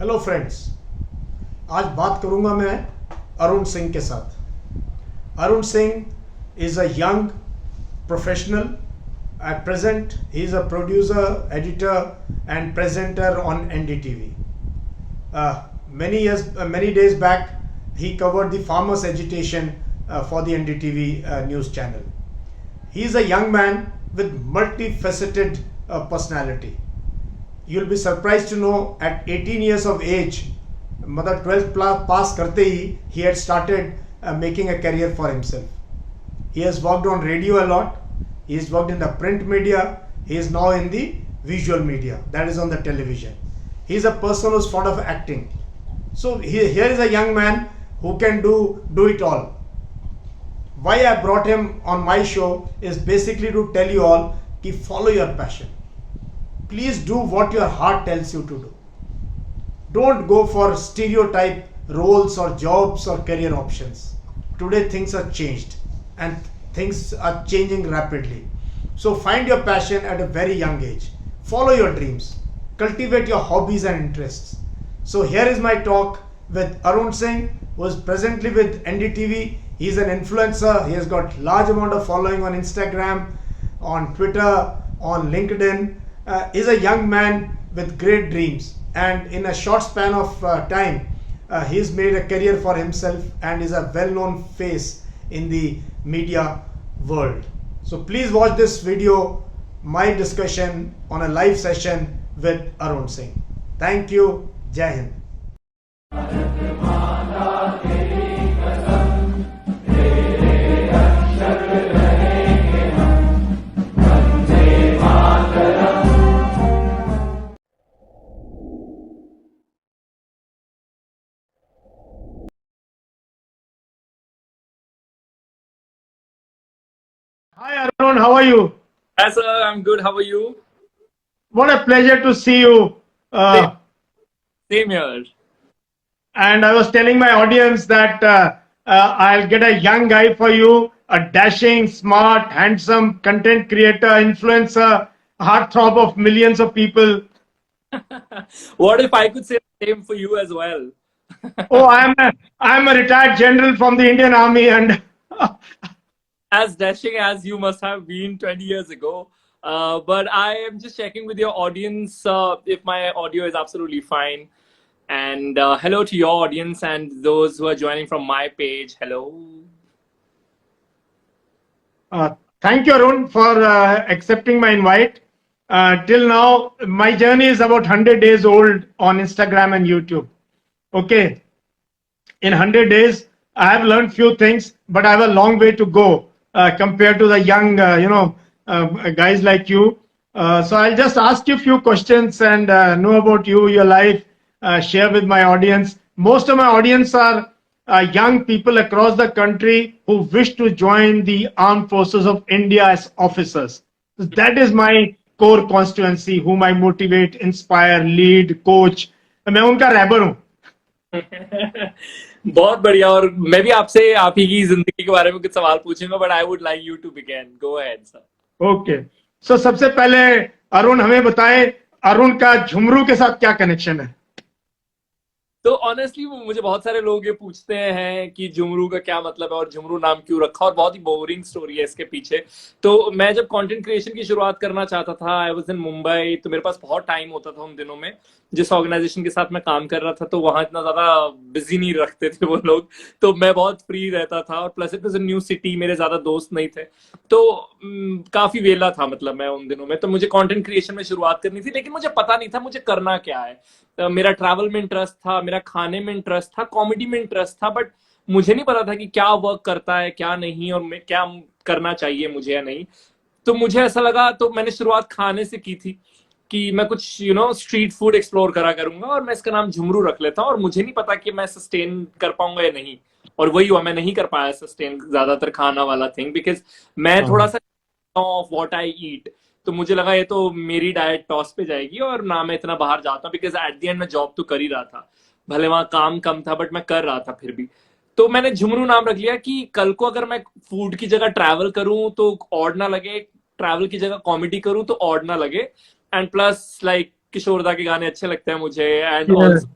Hello friends, आज बात करूंगा मैं अरुण सिंह के साथ। Arun Singh is a young professional. At present he is a producer, editor and presenter on NDTV. Many days back he covered the farmers agitation for the NDTV news channel. He is a young man with multifaceted personality. You'll be surprised to know at 18 years of age, मतलब 12th pass करते ही he had started making a career for himself. He has worked on radio a lot. He has worked in the print media. He is now in the visual media, that is on the television. He is a person who's fond of acting. So here is a young man who can do it all. Why I brought him on my show is basically to tell you all कि follow your passion. Please do what your heart tells you to do. Don't go for stereotype roles or jobs or career options. Today things are changed and things are changing rapidly. So find your passion at a very young age. Follow your dreams. Cultivate your hobbies and interests. So here is my talk with Arun Singh, who is presently with NDTV. He is an influencer. He has got large amount of following on Instagram, on Twitter, on LinkedIn. Is a young man with great dreams, and in a short span of time he's made a career for himself and is a well-known face in the media world. So please watch this video, my discussion on a live session with Arun Singh. Thank you. Jai Hind. Hi Arun, how are you? Hi sir, I'm good. How are you? What a pleasure to see you. Same, Uh, same here. and I was telling my audience that I'll get a young guy for you, a dashing, smart, handsome content creator, influencer, heartthrob of millions of people. What if I could say the same for you as well? Oh, I'm a retired general from the Indian Army, and As dashing as you must have been 20 years ago. But I am just checking with your audience if my audio is absolutely fine. And hello to your audience and those who are joining from my page. Hello. thank you, Arun, for accepting my invite. Till now, my journey is about 100 days old on Instagram and YouTube. Okay, in 100 days I have learned few things, but I have a long way to go compared to the young guys like you. So I'll just ask you a few questions and know about you, your life, share with my audience. Most of my audience are young people across the country who wish to join the armed forces of India as officers. That is my core constituency, whom I motivate, inspire, lead, coach. मैं उनका रैबर हूँ. बहुत बढ़िया और मैं भी आपसे आप ही की जिंदगी के बारे में कुछ सवाल पूछूंगा but I would like you to begin go ahead sir okay. So सबसे पहले अरुण हमें बताएं, अरुण का झुमरू के साथ क्या कनेक्शन है? तो ऑनेस्टली मुझे बहुत सारे लोग ये पूछते हैं कि झुमरू का क्या मतलब है और झुमरू नाम क्यों रखा और बहुत ही बोरिंग स्टोरी है इसके पीछे. तो मैं जब कंटेंट क्रिएशन की शुरुआत करना चाहता था आई वाज इन मुंबई तो मेरे पास बहुत टाइम होता था उन दिनों में. जिस ऑर्गेनाइजेशन के साथ मैं काम कर रहा था तो वहां इतना ज्यादा बिजी नहीं रखते थे वो लोग. तो मैं बहुत फ्री रहता था और plus it was a new city मेरे ज्यादा दोस्त नहीं थे. तो काफी वेला था मतलब मैं उन दिनों में. तो मुझे कंटेंट क्रिएशन में शुरुआत करनी थी लेकिन मुझे पता नहीं था मुझे करना क्या है. मेरा ट्रैवल में इंटरेस्ट था, मेरा खाने में इंटरेस्ट था, कॉमेडी में इंटरेस्ट था बट मुझे नहीं पता था कि क्या वर्क करता है क्या नहीं और क्या करना चाहिए मुझे या नहीं. तो मुझे ऐसा लगा तो मैंने शुरुआत खाने से की थी कि मैं कुछ स्ट्रीट फूड एक्सप्लोर करा करूंगा और मैं इसका नाम झुमरू रख लेता हूँ और मुझे नहीं पता कि मैं सस्टेन कर पाऊंगा या नहीं. और वही हुआ, मैं नहीं कर पाया सस्टेन ज्यादातर खाना वाला थिंग बिकॉज मैं थोड़ा सा ऑफ व्हाट आई ईट. तो मुझे लगा ये तो मेरी डाइट टॉस पे जाएगी और ना मैं इतना बाहर जाता हूँ बिकॉज एट द एंड मैं जॉब तो कर ही रहा था. भले वहां काम कम था बट मैं कर रहा था फिर भी. तो मैंने झुमरू नाम रख लिया कि कल को अगर मैं फूड की जगह ट्रैवल करूं तो ऑड ना लगे, ट्रैवल की जगह कॉमेडी करूं तो ऑड ना लगे. एंड प्लस लाइक किशोरदा के गाने अच्छे लगते हैं मुझे एंड ऑल्सो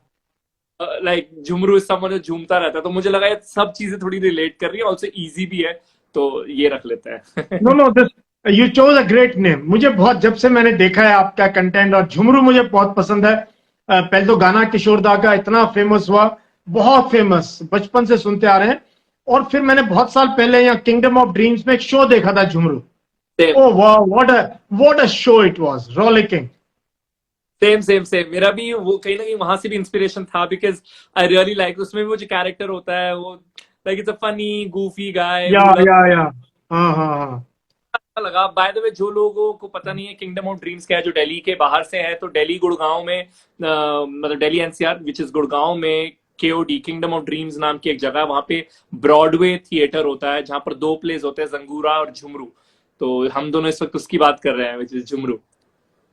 लाइक झुमरू इस समझ झूमता रहता है, तो मुझे लगा ये सब चीजें थोड़ी रिलेट कर रही है, ऑल्सो इजी भी है, तो ये रख लेते हैं। No no, this you chose a great name. मुझे बहुत, जब से मैंने देखा है आपका कंटेंट, और झुमरू मुझे बहुत पसंद है। पहले तो गाना किशोर दा का इतना फेमस हुआ, बहुत फेमस, बचपन से सुनते आ रहे हैं। और फिर मैंने बहुत साल पहले यहाँ किंगडम ऑफ ड्रीम्स में एक शो देखा था, झुमरू। सेम ओ वाह, what a show it was, rollicking. Same same same, मेरा भी वो कहीं ना कहीं वहां से भी इंस्पिरेशन था, बिकॉज आई रियली लाइक, उसमें भी वो जो कैरेक्टर होता है वो, like it's a funny goofy guy, yeah हाँ हाँ हाँ। लगा। बाय द वे, जो लोगों को पता नहीं है किंगडम ऑफ ड्रीम्स क्या है, जो दिल्ली के बाहर से है, तो दिल्ली गुड़गांव में, मतलब Delhi NCR which is Gurgaon में, केओडी किंगडम ऑफ ड्रीम्स नाम की एक जगह है, वहां पे ब्रॉडवे थिएटर होता है, जहां पर दो प्लेस होते हैं, जंगूरा और झुमरू। तो हम दोनों इस वक्त उसकी बात कर रहे हैं, which is Jhumru.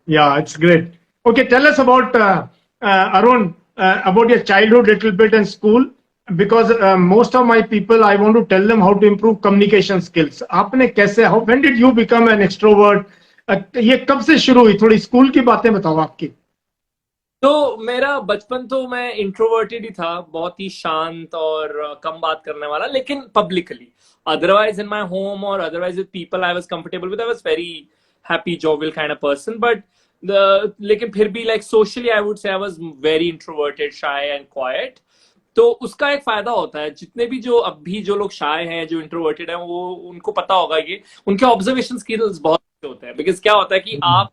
Yeah, it's great. Okay, tell us about Arun, about your childhood little bit in school, because most of my people, I want to tell them how to improve communication skills. आपने कैसे, how, when did you become an extrovert? ये कब से शुरू हुई? थोड़ी school की बातें बताओ आपकी। तो मेरा बचपन तो मैं इंट्रोवर्टेड ही था, बहुत ही शांत और कम बात करने वाला, लेकिन publicly, otherwise in my home और otherwise with people I was comfortable with, I was very happy jovial kind of person, but लेकिन फिर भी like socially I would say I was very introverted, shy and quiet. तो उसका एक फायदा होता है, जितने भी जो अभी जो लोग शाय हैं, जो इंट्रोवर्टेड हैं, वो उनको पता होगा ये, उनके ऑब्जर्वेशन स्किल्स बहुत अच्छे होते हैं, बिकॉज क्या होता है कि आप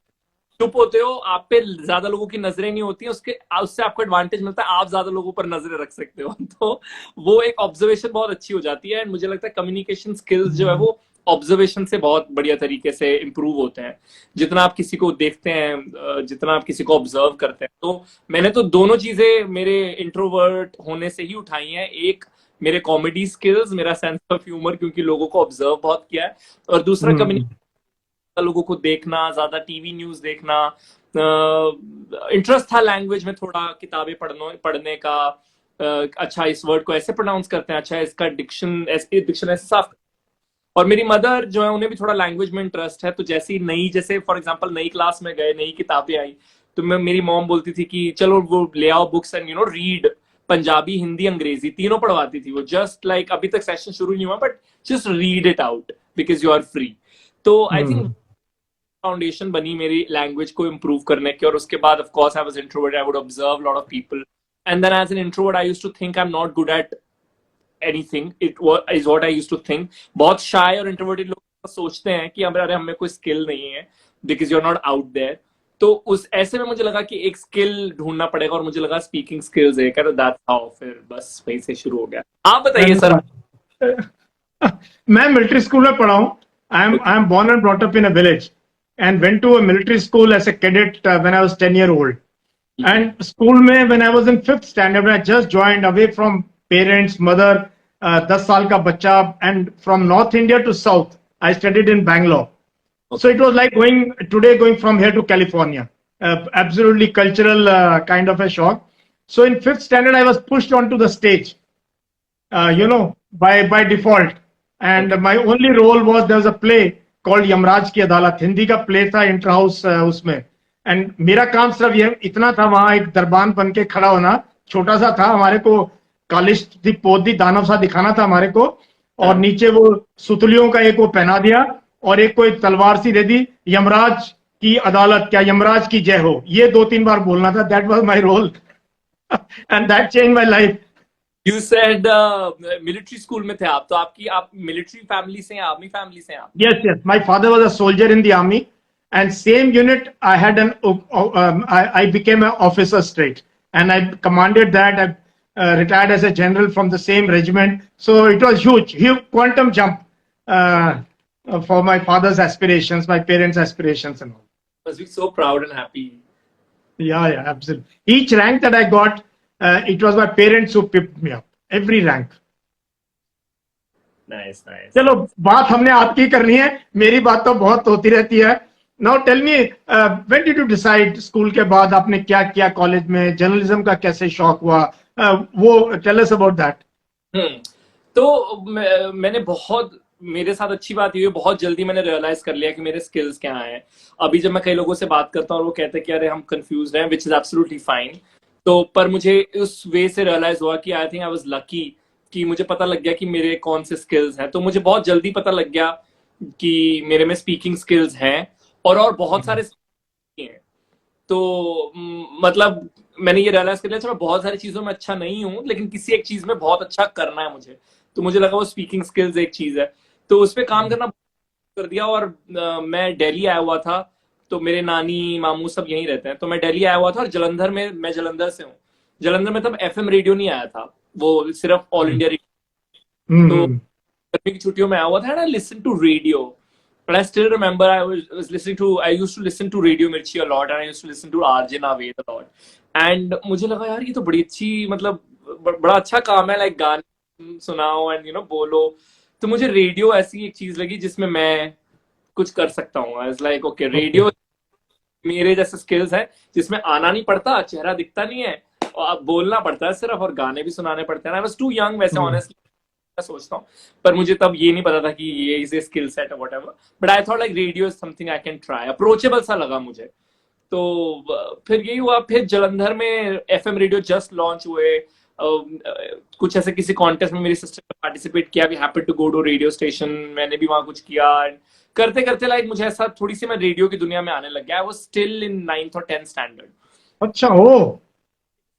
चुप होते हो, आप पे ज्यादा लोगों की नजरें नहीं होती, उसके उससे आपको एडवांटेज मिलता है, आप ज्यादा लोगों पर नजरें रख सकते हो। तो वो एक ऑब्जर्वेशन बहुत अच्छी हो जाती है, एंड मुझे लगता है कम्युनिकेशन स्किल्स जो है वो ऑब्जर्वेशन से बहुत बढ़िया तरीके से इंप्रूव होते हैं। जितना आप किसी को देखते हैं, जितना आप किसी को ऑब्जर्व करते हैं, तो मैंने तो दोनों चीजें मेरे इंट्रोवर्ट होने से ही उठाई हैं। एक, मेरे कॉमेडी स्किल्स, मेरा सेंस ऑफ ह्यूमर, क्योंकि लोगों को ऑब्जर्व बहुत किया है, और दूसरा लोगों को देखना, ज्यादा टीवी न्यूज देखना, इंटरेस्ट था लैंग्वेज में थोड़ा, किताबें पढ़ने का, अच्छा इस वर्ड को ऐसे प्रोनाउंस करते हैं, अच्छा इसका डिक्शन ऐसे साफ। और मेरी मदर जो है, उन्हें भी थोड़ा लैंग्वेज में इंटरेस्ट है, तो जैसे फॉर एग्जांपल नई क्लास में गए, नई किताबें आई, तो मेरी मॉम बोलती थी कि चलो वो ले आओ books and read, Punjabi, Hindi, अंग्रेजी तीनों पढ़वाती थी वो, जस्ट लाइक अभी तक सेशन शुरू नहीं हुआ, but just read it out because you are free. तो आई थिंक फाउंडेशन बनी मेरी लैंग्वेज को इम्प्रूव करने की। और उसके बाद of course I was introvert, I would observe lot of people, and then as an introvert I used to think I am not good at anything, it is what I used to think. बहुत shy और introverted लोग सोचते हैं कि अरे हमें कोई skill नहीं है, because you are not out there. तो उस ऐसे में मुझे लगा कि एक स्किल ढूंढना पड़ेगा, और मुझे लगा स्पीकिंग स्किल्स है, कहते दैट्स हाउ, फिर बस वहीं से शुरू हो गया। आप बताइए सर। मैं मिलिट्री स्कूल में पढ़ा हूँ। I am born and brought up in a village and went to a military school as a cadet when I was 10 year old. And school में when I was in 5th standard, when I just joined away from parents, mother, 10 साल का बच्चा, and from North India to South, I studied in Bangalore. So it was like going from here to California. Absolutely cultural kind of a shock. So in 5th standard, I was pushed onto the stage, by default. And my only role was, there was a play called Yamraj की अदालत, हिंदी का play था, inter house उसमें। And मेरा काम सिर्फ ये इतना था, वहां एक दरबान बन के खड़ा होना, छोटा सा था, हमारे को कालिश पोदी दानव सा दिखाना था हमारे को, और नीचे वो सुतलियों का एक वो पहना दिया, और एक कोई तलवार सी दे दी, यमराज की अदालत क्या यमराज की जय हो, ये 2-3 बार बोलना था। That was my role and that change my life. You said military school में थे आप, तो आप मिलिट्री फैमिली से हैं, आर्मी फैमिली से हैं आप? Yes. My father was a soldier in the army, and same unit I had I became an officer straight, and I commanded that. I retired as a general from the same regiment, so it was huge quantum jump for my father's aspirations, my parents' aspirations, and all. Must be so proud and happy. Yeah, absolutely. Each rank that I got, it was my parents who picked me up. Every rank. Nice. चलो, बात हमने आपकी करनी है, मेरी बात तो बहुत होती रहती है। Now tell me, when did you decide, school के बाद आपने क्या किया, कॉलेज में जर्नलिज्म का कैसे शौक हुआ, वो tell us about that. तो मैंने मेरे साथ अच्छी बात ये, बहुत जल्दी मैंने रियलाइज कर लिया कि मेरे स्किल्स क्या हैं। अभी जब मैं कई लोगों से बात करता हूँ और वो कहते हैं कि अरे हम कंफ्यूज हैं, विच इज एब्सोल्युटली फाइन, तो पर मुझे उस वे से रियलाइज हुआ कि आई थिंक आई वाज लकी कि मुझे पता लग गया कि मेरे कौन से स्किल्स हैं। तो मुझे बहुत जल्दी पता लग गया कि मेरे में स्पीकिंग स्किल्स हैं और बहुत सारे हैं। तो मतलब मैंने ये रियलाइज कर लिया, अच्छा मैं बहुत सारी चीजों में अच्छा नहीं हूँ, लेकिन किसी एक चीज में बहुत अच्छा करना है मुझे। तो मुझे लगा वो स्पीकिंग स्किल्स एक चीज है, तो उस पर काम करना कर दिया। और मैं दिल्ली आया हुआ था, तो मेरे नानी मामू सब यहीं रहते हैं, तो मैं दिल्ली आया हुआ था। और जलंधर में, मैं जलंधर से हूँ, जलंधर में तब एफएम रेडियो नहीं आया था, वो सिर्फ ऑल इंडिया रेडियो। तो हम्म। गर्मी की छुट्टियों में आया हुआ था, and I listen to radio. But I still remember I was listening to, I used to listen to Radio Mirchi a lot, and I used to listen to RJ Naved a lot. And मुझे लगा यार ये तो बड़ी अच्छी, मतलब बड़ा अच्छा काम है, लाइक गाने सुनाओ एंड बोलो। तो मुझे रेडियो ऐसी एक चीज लगी जिसमें मैं कुछ कर सकता हूँ। आई was like okay, okay. Radio मेरे जैसे स्किल्स है जिसमें आना नहीं पड़ता, चेहरा दिखता नहीं है, और अब बोलना पड़ता है सिर्फ, और गाने भी सुनाने पड़ते हैं। आई वाज टू यंग वैसे, ऑनेस्टली मैं सोचता हूँ, पर मुझे तब ये नहीं पता था कि ये is a skill set what ever. But I thought like radio is something I can try, approachable सा लगा मुझे। तो फिर यही हुआ। फिर जलंधर में एफएम रेडियो जस्ट लॉन्च हुए। कुछ ऐसे किसी कॉन्टेस्ट में मेरी सिस्टर ने पार्टिसिपेट किया, we happened to go to radio station, मैंने भी वहां कुछ किया। करते करते लाइक मुझे ऐसा थोड़ी सी मैं रेडियो की दुनिया में आने लग गया। I was still in 9th और 10th स्टैंडर्ड। अच्छा। ओ।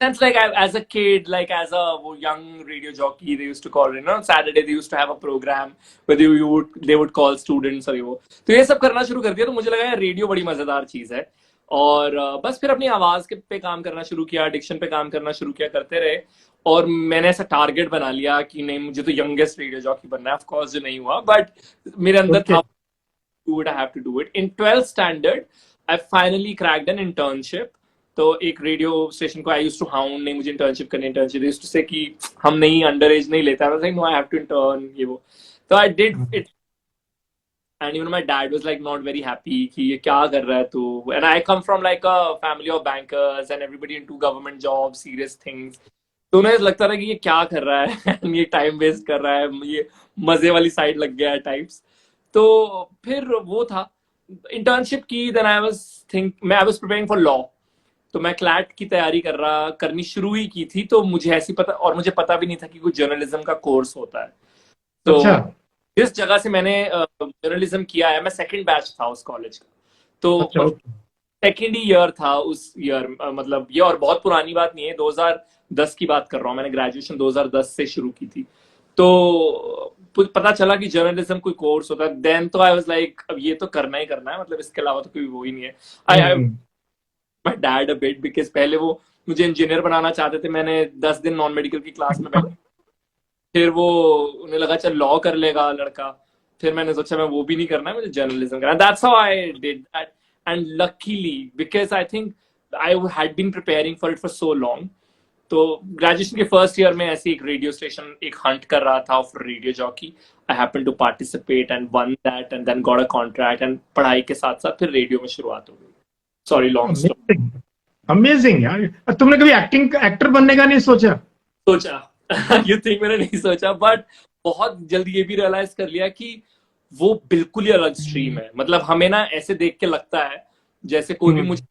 Sense like as a kid, like as a young radio jockey, they used to call it, Saturday they used to have a program where they would call students और वो। तो ये सब करना शुरू कर दिया। तो मुझे लगा यार रेडियो बड़ी मजेदार चीज है। और बस फिर अपनी आवाज के पे काम करना शुरू किया, डिक्शन पे काम करना शुरू किया, करते रहे। और मैंने ऐसा टारगेट बना लिया कि नहीं, मुझे तो यंगेस्ट रेडियो जॉकी बनना है। ऑफ कोर्स जो नहीं हुआ, बट मेरे अंदर ओके। था, do it, I have to do it. In 12th standard, I finally cracked an internship. तो एक रेडियो स्टेशन को आई यूज टू हाउंड, नहीं मुझे इंटर्नशिप करनी, इंटर्नशिप यूज टू से कि हम नहीं, अंडर एज नहीं लेता है, no I have to intern, ये वो। तो I did it, and my dad was like not very happy कि ये क्या कर रहा है तू। And I come from like a family of bankers and everybody into government job, serious things. तो उन्हें लगता था कि ये क्या कर रहा है ये टाइम वेस्ट कर रहा है, ये मजे वाली साइड लग गया है टाइप्स। तो फिर वो था, इंटर्नशिप की। Then I was preparing for law. तो मैं क्लैट की तैयारी करनी शुरू ही की थी। तो मुझे ऐसी पता, और मुझे पता भी नहीं था कि कुछ जर्नलिज्म का कोर्स होता है। तो अच्छा। जिस जगह से मैंने जर्नलिज्म किया है, मैं सेकंड बैच था उस कॉलेज का। अच्छा। तो ओके। सेकेंड ही ईयर था उस ईयर, मतलब ये और बहुत पुरानी बात नहीं है, 2010 की बात कर रहा हूँ। मैंने ग्रेजुएशन 2010 से शुरू की थी। तो पता चला कि जर्नलिज्म कोई कोर्स होता है। देन तो आई वाज लाइक अब ये तो करना ही करना है, मतलब इसके अलावा तो कोई वो ही नहीं है। I hmm. My dad a bit, because पहले वो मुझे इंजीनियर बनाना चाहते थे। मैंने 10 दिन नॉन मेडिकल की क्लास में बैठ, फिर वो उन्हें लगा चल लॉ कर लेगा लड़का। फिर मैंने सोचा मैं वो भी नहीं करना है, मुझे जर्नलिज्म करना है। That's how I did that. And luckily, because I think I had been preparing for it for so long. तो ग्रेजुएशन के फर्स्ट ईयर में ऐसे एक रेडियो स्टेशन एक हंट कर रहा था for radio jockey. I happen to participate and won that, and then got a contract, एंड पढ़ाई के साथ साथ फिर रेडियो में शुरुआत हो गई। Sorry, long story. Amazing. Amazing यार, तुमने कभी एक्टिंग एक्टर बनने का नहीं सोचा? सोचा यू थिंक मैंने नहीं सोचा, बट बहुत जल्दी ये भी रियलाइज कर लिया कि वो बिल्कुल ही अलग स्ट्रीम है। मतलब हमें ना ऐसे देख के लगता है जैसे कोई भी मुझे,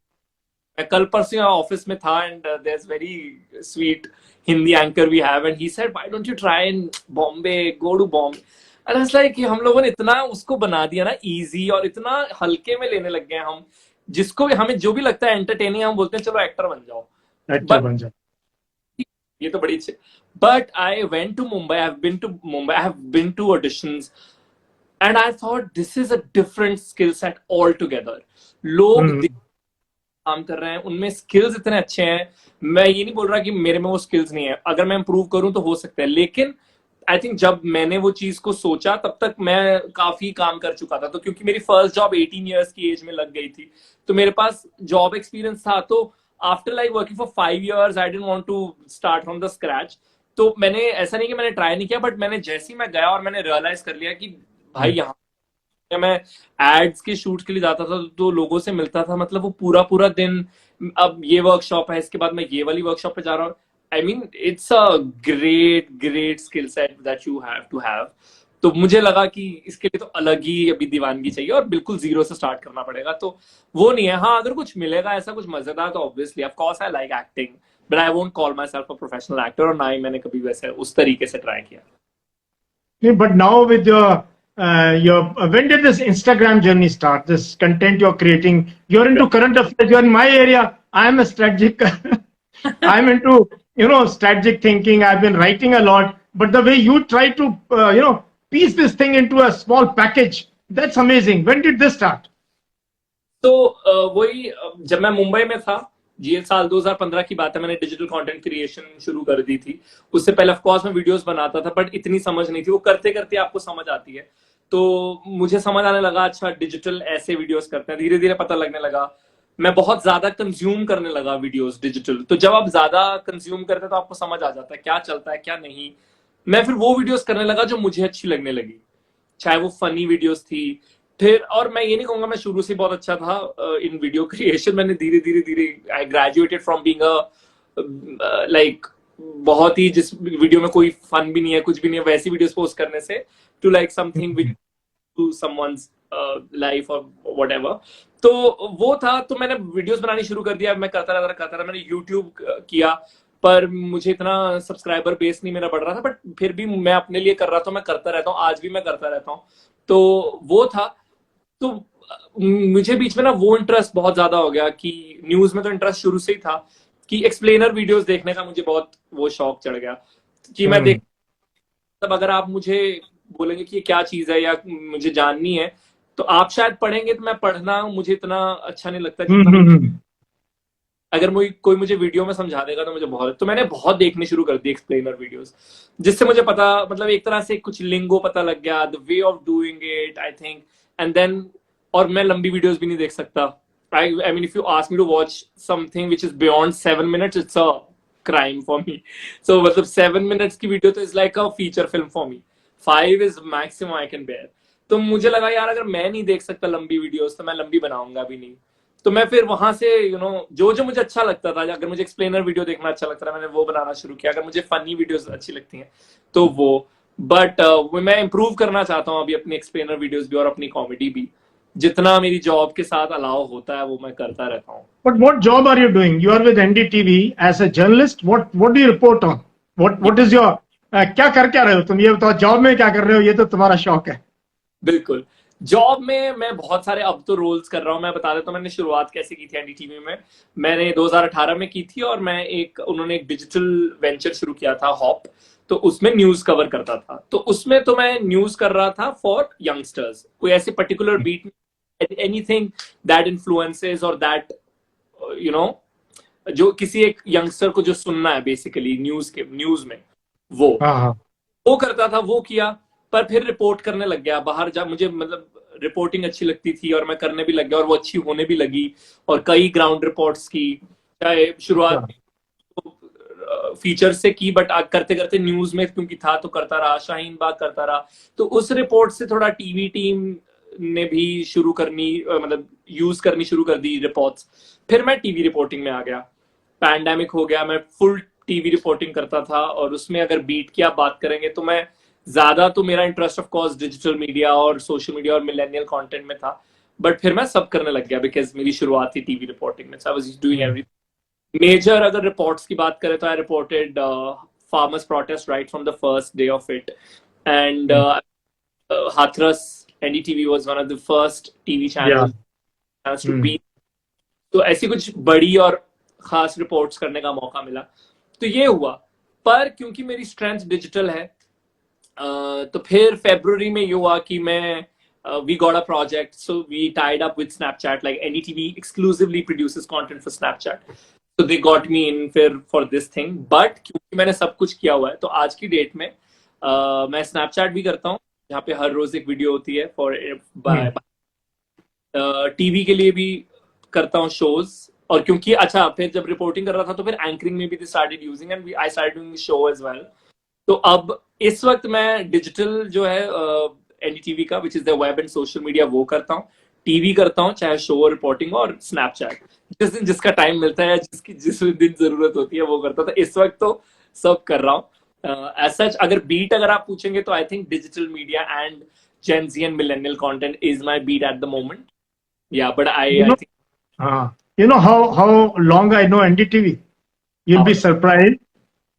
मैं कल परसों ऑफिस में था, and there is very sweet Hindi anchor we have, and he said why don't you try in Bombay, go to Bombay. And I was like कि हम लोगों ने इतना उसको बना दिया ना इजी, और इतना हल्के में लेने लग गए हम। जिसको भी, हमें जो भी लगता है एंटरटेनिंग, हम बोलते हैं चलो एक्टर बन जाओ। एक्टर बट बन जा। ये तो बड़ी अच्छी। But I went to Mumbai, I have been to Mumbai, I have been to auditions, and I thought this is a different skill set all together. लोग काम कर रहे हैं, उनमें स्किल्स इतने अच्छे हैं। मैं ये नहीं बोल रहा कि मेरे में वो स्किल्स नहीं है, अगर मैं इंप्रूव करूं तो हो सकता है। लेकिन आई थिंक जब मैंने वो चीज को सोचा, तब तक मैं काफी काम कर चुका था। तो क्योंकि मेरी फर्स्ट जॉब 18 ईयर्स की एज में लग गई थी, तो मेरे पास जॉब एक्सपीरियंस था। तो after like working for 5 years, I didn't want to start from the scratch. तो मैंने ऐसा नहीं कि मैंने ट्राई नहीं किया, बट मैंने जैसे ही मैं गया और मैंने रियलाइज कर लिया कि भाई यहाँ, मैं एड्स के शूट के लिए जाता था तो लोगों से मिलता था, मतलब वो पूरा पूरा दिन, अब ये वर्कशॉप है, इसके बाद मैं ये वाली वर्कशॉप पे जा रहा हूँ। I mean it's a great great skill set that you have to have. तो मुझे लगा कि इसके लिए तो अलग ही अभी दीवानगी चाहिए, और बिल्कुल जीरो से स्टार्ट करना पड़ेगा। तो वो नहीं है। हाँ, अगर कुछ मिलेगा ऐसा कुछ मजेदार, तो obviously of course I like acting, but I won't call my self a professional actor, और ना ही मैंने कभी वैसे उस तरीके से ट्राई किया। But now with your when did this Instagram journey start? This content you're creating, you're into current affairs. You're in my area. I'm a strategic. I'm into strategic thinking. I've been writing a lot, but the way you try to piece this thing into a small package, that's amazing. When did this start? तो वही जब मैं मुंबई में था, ये साल 2015 की बात है, मैंने डिजिटल कंटेंट क्रिएशन शुरू कर दी थी। उससे पहले ऑफ कोर्स मैं वीडियोस बनाता था, बट इतनी समझ नहीं थी। वो करते करते आपको समझ आती है, तो मुझे समझ आने लगा अच्छा डिजिटल ऐसे वीडियोस करते हैं। धीरे धीरे पता लगने लगा, मैं बहुत ज्यादा कंज्यूम करने लगा वीडियोस डिजिटल। तो जब आप ज्यादा कंज्यूम करते हैं तो आपको समझ आ जाता है क्या चलता है क्या नहीं। मैं फिर वो वीडियोस करने लगा जो मुझे अच्छी लगने लगी, चाहे वो फनी वीडियोस थी। फिर, और मैं ये नहीं कहूंगा मैं शुरू से बहुत अच्छा था इन वीडियो क्रिएशन। मैंने धीरे धीरे धीरे I graduated from being a like बहुत ही, जिस वीडियो में कोई फन भी नहीं है, कुछ भी नहीं है, वैसी वीडियोस पोस्ट करने से to like something which to someone's life और व्हाटएवर। तो वो था, तो मैंने वीडियोस बनानी शुरू कर दिया। मैं करता रहा। मैंने यूट्यूब किया, पर मुझे इतना सब्सक्राइबर बेस नहीं मेरा बढ़ रहा था, बट फिर भी मैं अपने लिए कर रहा था। मैं करता रहता हूँ, आज भी मैं करता रहता हूँ। तो वो था। तो मुझे बीच में ना वो इंटरेस्ट बहुत ज्यादा हो गया कि न्यूज में तो इंटरेस्ट शुरू से ही था, कि एक्सप्लेनर वीडियोस देखने का मुझे बहुत वो शौक चढ़ गया कि मैं देख, तब अगर आप मुझे बोलेंगे कि ये क्या चीज है या मुझे जाननी है, तो आप शायद पढ़ेंगे, तो मैं पढ़ना मुझे इतना अच्छा नहीं लगता जितना अगर कोई मुझे वीडियो में समझा देगा तो मुझे बहुत। तो मैंने बहुत देखने शुरू कर दिए एक्सप्लेनर वीडियोस, जिससे मुझे पता, मतलब एक तरह से कुछ लिंगो पता लग गया, the way of doing it I think. And then, और मैं लंबी वीडियोस भी नहीं देख सकता। I mean if you ask me to watch something which is beyond 7 minutes, it's a crime for me. So मतलब 7 मिनट्स की वीडियो तो is like a feature film for me. 5 is maximum I can bear. तो मुझे लगा यार अगर मैं नहीं देख सकता लंबी वीडियोस, तो मैं लंबी बनाऊंगा भी नहीं। तो मैं फिर वहां से जो मुझे अच्छा लगता था, अगर मुझे एक्सप्लेनर वीडियो देखना अच्छा लगता था, मैंने वो बनाना शुरू किया। अगर मुझे फनी वीडियोस अच्छी लगती हैं तो वो, बट मैं इंप्रूव करना चाहता हूँ अभी अपनी एक्सप्लेनर वीडियोस भी और अपनी कॉमेडी भी। जितना मेरी जॉब के साथ अलाउ होता है वो मैं करता रहता हूँ। But what job are you doing? You are with NDTV as a journalist. What do you report on? What is your क्या कर क्या रहे हो तुम? ये बताओ, जॉब में क्या कर रहे हो? ये तो तुम्हारा शौक है। बिल्कुल, जॉब में मैं बहुत सारे अब तो रोल्स कर रहा हूँ। मैं बता देता हूँ मैंने शुरुआत कैसे की थी एनडीटीवी में। मैंने 2018 में की थी, और मैं उन्होंने एक डिजिटल वेंचर शुरू किया था, हॉप। तो उसमें न्यूज कवर करता था। तो उसमें तो मैं न्यूज कर रहा था फॉर यंगस्टर्स, कोई ऐसे particular beat, anything that influences और दैट यू नो जो किसी एक यंगस्टर को जो सुनना है बेसिकली न्यूज में, वो करता था, वो किया। पर फिर रिपोर्ट करने लग गया बाहर जा, मुझे मतलब रिपोर्टिंग अच्छी लगती थी और मैं करने भी लग गया, और वो अच्छी होने भी लगी। और कई ग्राउंड रिपोर्ट्स की, चाहे शुरुआत फीचर से की, बट करते करते न्यूज में क्योंकि था तो करता रहा, शाहीन बाग करता रहा। तो उस रिपोर्ट से थोड़ा टीवी टीम ने भी शुरू करनी, मतलब यूज करनी शुरू कर दी रिपोर्ट्स। फिर मैं टीवी रिपोर्टिंग में आ गया। पैंडेमिक हो गया, मैं फुल टीवी रिपोर्टिंग करता था। और उसमें अगर बीट की आप बात करेंगे तो मैं ज्यादा, तो मेरा interest of course digital media और सोशल मीडिया और मिलेनियल कंटेंट में था। बट फिर मैं सब करने लग गया, बिकॉज मेरी शुरुआत थी टीवी रिपोर्टिंग में। I was doing everything. Major अगर रिपोर्ट्स की बात करें तो I reported farmers protest right from the first day of it. And Hathras NDTV was one of the first TV channels to be. तो ऐसी कुछ बड़ी और खास रिपोर्ट्स करने का मौका मिला, तो ये हुआ। पर क्योंकि मेरी स्ट्रेंथ डिजिटल है, तो फिर फरवरी में ये हुआ कि मैं we got a project, so we tied up with Snapchat, like NDTV exclusively produces content for Snapchat, so they got me in for this thing। but क्योंकि मैंने सब कुछ किया हुआ है, तो आज की डेट में मैं Snapchat भी करता हूँ, जहाँ पे हर रोज एक वीडियो होती है फॉर टीवी के लिए भी करता हूँ शोज। और क्योंकि अच्छा, फिर जब रिपोर्टिंग कर रहा था तो फिर एंकरिंग में भी they started using, and I started doing show as well. तो अब इस वक्त मैं डिजिटल जो है एनडीटीवी का, which is the web and social media, वो करता हूँ। टीवी करता हूँ, चाहे शो रिपोर्टिंग और स्नैपचैट, जिस दिन जिसका टाइम मिलता है, जिस दिन जरूरत होती है वो करता था। इस वक्त तो सब कर रहा हूँ। एज सच अगर आप पूछेंगे तो I think digital media and Gen Z and millennial content is my beat at the moment. Yeah, but I think you know how long I know NDTV? You'll be surprised.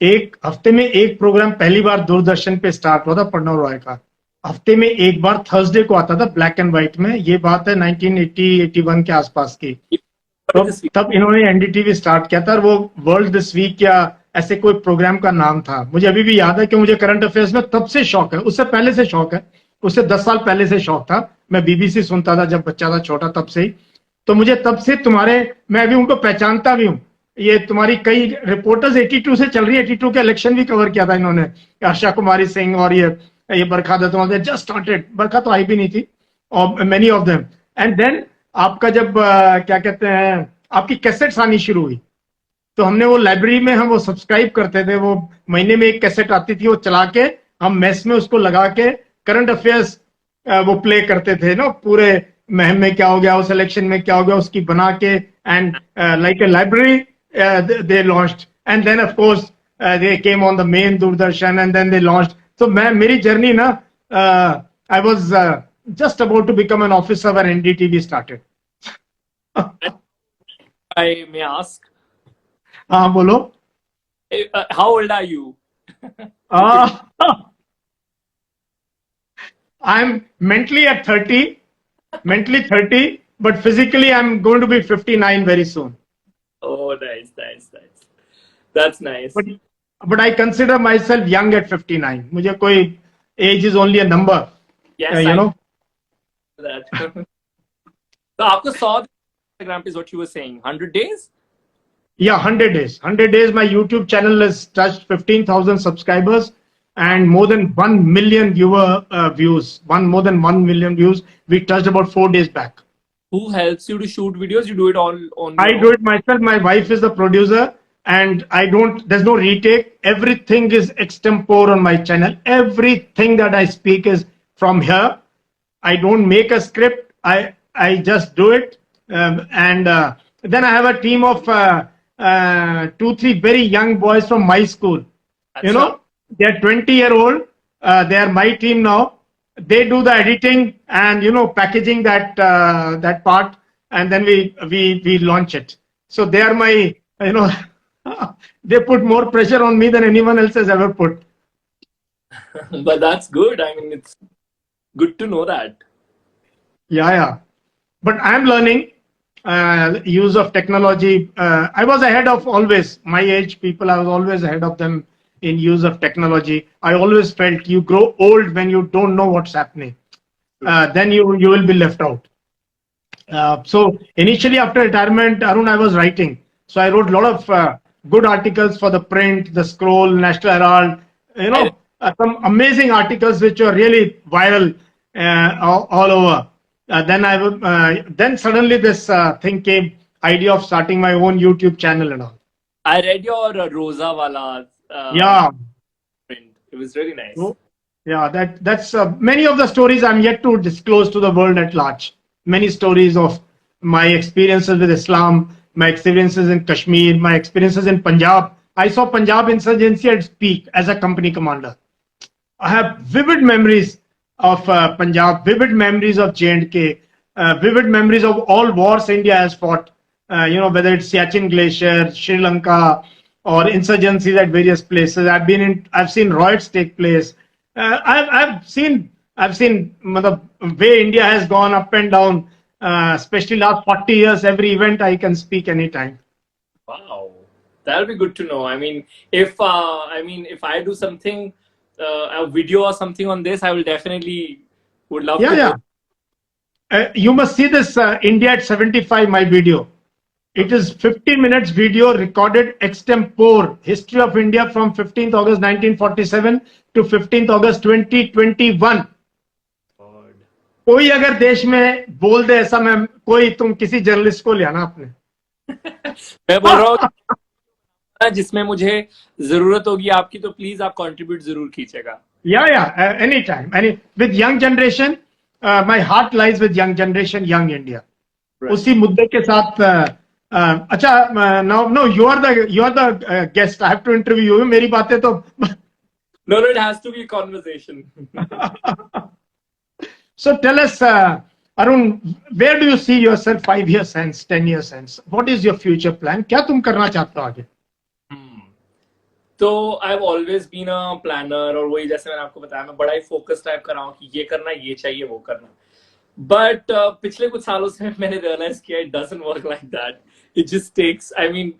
एक हफ्ते में एक programme पहली बार दूरदर्शन पे start हुआ था प्रणव रॉय का. हफ्ते में एक बार थर्सडे को आता था ब्लैक एंड व्हाइट में. ये बात है 1980-81 के आसपास की. तब इन्होंने एनडीटीवी स्टार्ट किया था और वो वर्ल्ड दिस वीक या ऐसे कोई प्रोग्राम का नाम था. मुझे अभी भी याद है कि मुझे करंट अफेयर्स में तब से शौक है. उससे पहले से शौक है. उससे 10 साल पहले से शौक था. मैं बीबीसी सुनता था जब बच्चा था छोटा, तब से ही. तो मुझे तब से तुम्हारे, मैं अभी उनको पहचानता भी हूँ. ये तुम्हारी कई रिपोर्टर्स 82 से चल रही है. 82 के इलेक्शन भी कवर किया था इन्होंने. आशा कुमारी सिंह और ये बरखा दत्त जस्ट स्टार्टेड. बरखा तो आई भी नहीं थी. और many of them. And then आपका जब क्या कहते हैं, आपकी कैसेट्स आनी शुरू हुई, तो हमने वो लाइब्रेरी में हम वो सब्सक्राइब करते थे. वो महीने में एक कैसेट आती थी, वो चला के हम मेस में उसको लगा के करंट अफेयर्स वो प्ले करते थे ना. पूरे महम में क्या हो गया, उस इलेक्शन में क्या हो गया, उसकी बना के. And like a library they launched, and then of course they came on the main Doordarshan, and then they launched. So मेरी जर्नी ना, I was just about to become an officer when NDTV started. I may ask, हाँ बोलो. how old are you? I'm mentally at 30, but physically I'm going to be 59 very soon. Oh, nice. That's nice. But I consider myself young at 59. मुझे कोई age is only a number. Yes, you know. That. So आपको 100 Instagram is what you were saying. 100 days? Yeah, 100 days. 100 days. My YouTube channel has touched 15,000 subscribers and more than 1 million views. More than 1 million views. We touched about 4 days back. Who helps you to shoot videos? You do it all on I do it myself. My wife is the producer, and there's no retake. Everything is extempore on my channel. Everything that I speak is from here. I don't make a script. I just do it. And then I have a team of 2-3 very young boys from my school. You know, they're 20-year-old. They are my team now. They do the editing and packaging that part, and then we launch it. So they are my they put more pressure on me than anyone else has ever put. But that's good. I mean, it's good to know that. Yeah. But I'm learning use of technology. I was ahead of always my age people. I was always ahead of them in use of technology. I always felt you grow old when you don't know what's happening. Then you will be left out. So initially after retirement, Arun, I was writing. So I wrote a lot of good articles for the print, the Scroll, National Herald, some amazing articles which were really viral all over. Then suddenly this thing came, idea of starting my own YouTube channel and all. I read your Rosa wala. Yeah. Print. It was really nice. So, yeah, that's many of the stories I'm yet to disclose to the world at large. Many stories of my experiences with Islam, my experiences in Kashmir, my experiences in Punjab. I saw Punjab insurgency at its peak as a company commander. I have vivid memories of Punjab, vivid memories of J&K, vivid memories of all wars India has fought. Whether it's Siachen Glacier, Sri Lanka, or insurgencies at various places. I've seen riots take place. I've seen the way India has gone up and down, especially last 40 years. Every event I can speak anytime. Wow, that'll be good to know. I mean, if I do something, a video or something on this, I will definitely would love to. Yeah. You must see this India at 75, my video. It is 15 minutes video recorded extempore. History of India from 15th August 1947 to 15th August 2021. कोई अगर देश में बोल दे ऐसा, मैं कोई तुम किसी जर्नलिस्ट को ले आना अपने. मैं बोल रहा हूँ जिसमें मुझे जरूरत होगी आपकी, तो प्लीज आप कंट्रीब्यूट जरूर कीजिएगा. Yeah, anytime. With young generation, my heart lies with young generation, young India. Right. उसी मुद्दे के साथ अच्छा, no, you are the guest. I have to interview you. मेरी बातें तो no, it has to be a conversation. So tell us, Arun, where do you see yourself 5 years hence, 10 years hence? What is your future plan? क्या तुम करना चाहते हो आगे? तो I have always been a planner, और वही जैसे मैंने आपको बताया, मैं बड़ा ही फोकस टाइप कर रहा हूँ कि ये करना, ये चाहिए, वो करना। बट पिछले कुछ सालों से मैंने रियलाइज किया it doesn't work like that. It just takes, I mean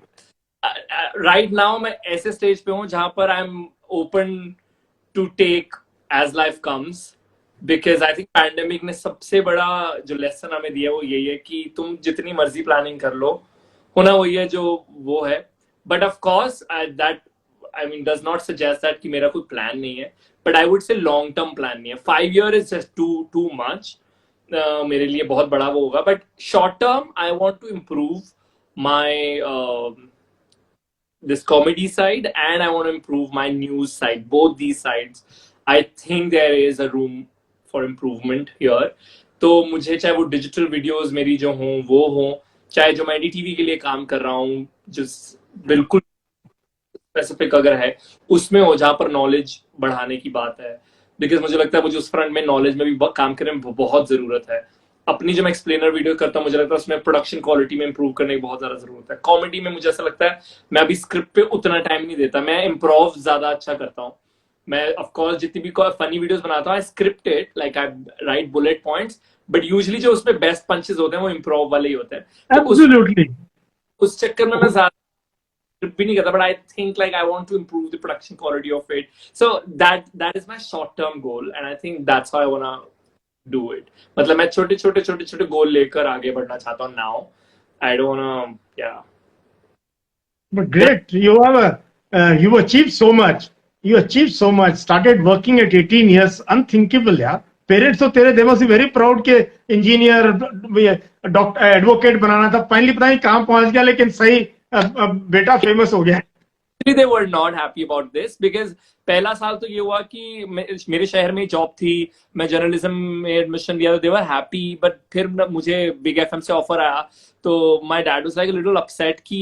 right now मैं ऐसे स्टेज पे हूँ जहां पर I am open to take as life comes, because I think pandemic ने सबसे बड़ा जो लेसन हमें दिया वो यही है कि तुम जितनी मर्जी प्लानिंग कर लो, होना वही है जो वो है। But of course that, I mean, does not suggest that कि मेरा कोई प्लान नहीं है, but I would say long term plan नहीं है। 5 year is just too much मेरे लिए, बहुत बड़ा वो होगा। But short term I want to improve my this comedy side, and I want to improve my news side. Both these sides, I think there is a room for improvement here. तो मुझे चाहे वो digital videos मेरी जो हों वो हों, चाहे जो मैं एनडीटीवी के लिए काम कर रहा हूँ जो बिल्कुल स्पेसिफिक अगर है उसमें हो, जहां पर नॉलेज बढ़ाने की बात है, बिकॉज मुझे लगता है मुझे उस फ्रंट में नॉलेज में भी काम करने में बहुत जरूरत है। अपनी जो मैं एक्सप्लेनर वीडियो करता हूँ, मुझे लगता है उसमें प्रोडक्शन क्वालिटी में इंप्रूव करने की बहुत ज्यादा जरूरत है। कॉमेडी में मुझे ऐसा लगता है मैं अभी स्क्रिप्ट पे उतना टाइम नहीं देता, मैं इम्प्रोव ज्यादा अच्छा करता हूँ। मैं ऑफकोर्स जितनी भी फनी वीडियोस बनाता हूँ, I script it, like I write bullet points, but usually जो उसमें बेस्ट पंचेस होते हैं वो इम्प्रोव वाले ही होते हैं। तो Absolutely. उस चक्कर में मैं ज्यादा भी नहीं करता, but I think like I want to improve the production quality of it. So that is my short term goal, and I think that's how I wanna do it. मतलब मैं छोटे गोल लेकर आगे बढ़ना चाहता हूँ now. I don't wanna, yeah. But great, you achieved so much. You achieved so much. Started working at 18 years, unthinkable, यार. Parents तो तेरे, they must be very proud के इंजीनियर, डॉक्टर, एडवोकेट बनाना था. फाइनली पता नहीं कहाँ पहुंच गया, लेकिन सही बेटा फेमस हो गया. Actually, they were not happy about this because पहला साल तो ये हुआ कि मेरे शहर में जॉब थी, मैं जर्नलिज्म में एडमिशन लिया, दे वर हैप्पी। बट फिर मुझे बिग एफएम से ऑफर आया, तो my dad was like a little upset कि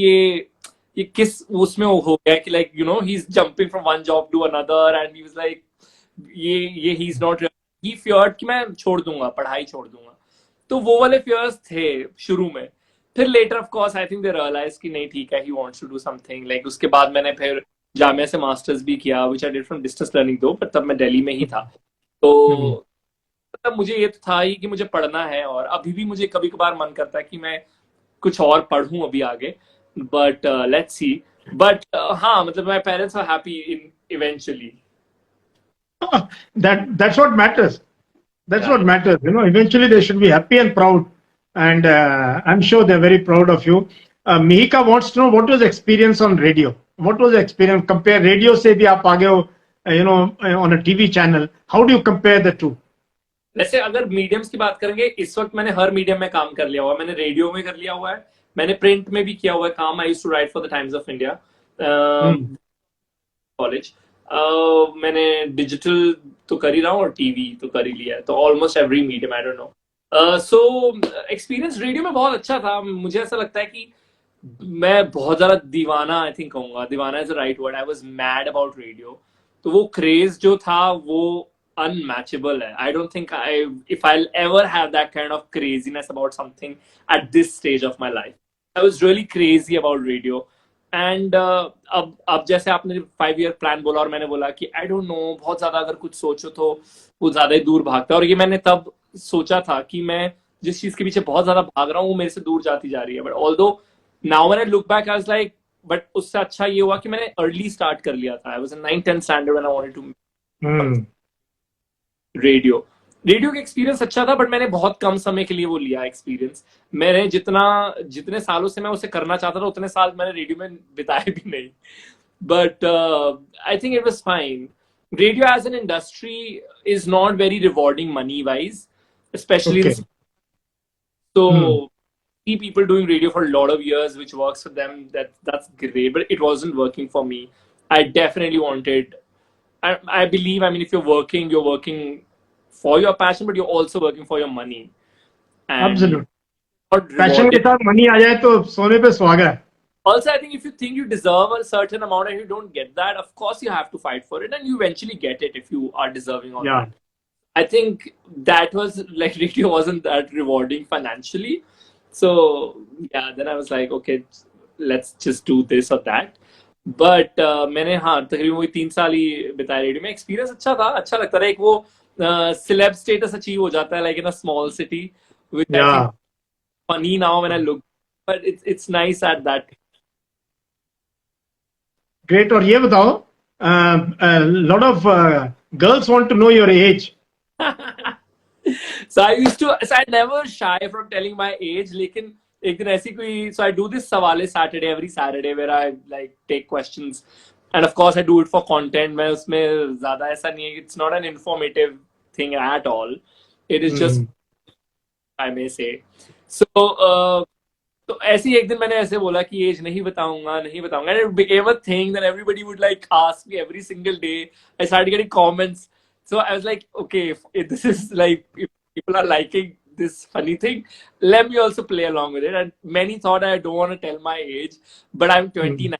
ये किस उसमें हो गया कि like you know he is jumping from one job to another, and he was like ये he is not, he feared कि मैं छोड़ दूंगा, पढ़ाई छोड़ दूंगा। तो वो वाले फियर्स थे शुरू में। फिर later of course I think they realise कि नहीं ठीक है, he wants to do something. Like उसके बाद मैंने फिर जामिया से मास्टर्स भी किया, which I did from distance learning though, पर तब मैं दिल्ली में ही था। तो तब मुझे ये तो था ही कि मुझे पढ़ना है, और अभी भी मुझे कभी कभार मन करता है कि मैं कुछ और पढ़ूं अभी आगे, बट लेट्स सी। बट हाँ, मतलब my parents are happy in eventually. That's what matters. That's what matters. You know, eventually they should be happy and proud, and I'm sure they're very proud of you. Mihika wants to know what was experience on radio. What was the experience? Compare radio से भी आप आगे हो, you know, on a TV channel. How do you compare the two? वैसे अगर mediums की बात करेंगे, इस वक्त मैंने हर मीडियम में काम कर लिया हुआ है। मैंने रेडियो में कर लिया हुआ है, मैंने प्रिंट में भी किया हुआ है काम। I used to write for the Times of India college. मैंने डिजिटल तो कर ही रहा हूँ और टीवी तो कर ही लिया है, तो almost every medium, I don't know. So experience radio में बहुत अच्छा था। मुझे ऐसा लगता है कि मैं बहुत ज्यादा दीवाना, आई थिंक कहूंगा, दीवाना is the right word. I was mad about radio. तो वो क्रेज जो था वो unmatchable hai. I don't think if I'll ever have that kind of craziness about something at this stage of my life. I was really crazy about radio. And अब जैसे आपने 5 year plan बोला और मैंने बोला कि आई डोंट नो, बहुत ज्यादा अगर कुछ सोचो तो वो ज्यादा ही दूर भागता है। और ये मैंने तब सोचा था कि मैं जिस चीज के पीछे बहुत ज्यादा भाग रहा हूँ वो मेरे से दूर जाती जा रही है। But although now when I look back I was like, but उससे अच्छा ये हुआ कि मैंने अर्ली स्टार्ट कर लिया था। I was in 9th-10th standard when I wanted to radio का एक्सपीरियंस अच्छा था, बट मैंने बहुत कम समय के लिए वो लिया एक्सपीरियंस। मैंने जितने सालों से मैं उसे करना चाहता था उतने साल मैंने रेडियो में बिताए भी नहीं। But I think it was fine. Radio as an industry is not very rewarding money wise, especially so see people doing radio for a lot of years which works for them, that's great, but it wasn't working for me. I definitely wanted, I believe, I mean, if you're working for your passion, but you're also working for your money. And Absolutely. Passion के साथ money आ जाए तो सोने पे सुहागा है. Also, I think if you think you deserve a certain amount and you don't get that, of course you have to fight for it, and you eventually get it if you are deserving of it. I think that was like, radio wasn't that rewarding financially. So yeah, then I was like, okay, let's just do this or that. But मैंने हाँ तकरीबन वही 3 साल ही बिताया radio में। Experience अच्छा था, अच्छा लगता था। एक वो सिलेब स्टेटस अचीव हो जाता है like in a small city, which I feel Yeah, funny now when I look, but it's nice at that. great. और ये बताओ, lot of girls want to know your age. So I never shy from telling my age, लेकिन एक दिन ऐसी कोई, so I do this सवाले Saturday, every Saturday, where I like take questions, and of course I do it for content. मैं उसमें ज्यादा ऐसा नहीं है, it's not an informative thing at all. It is just, Hmm. I may say. So तो ऐसी एक दिन मैंने ऐसे बोला कि एज नहीं बताऊंगा, नहीं बताऊंगा, and it became a thing that everybody would like ask me every single day. I started getting comments, so I was like, okay, if this is like, if people are liking this funny thing, let me also play along with it. And many thought I don't want to tell my age, but I'm Hmm. 29,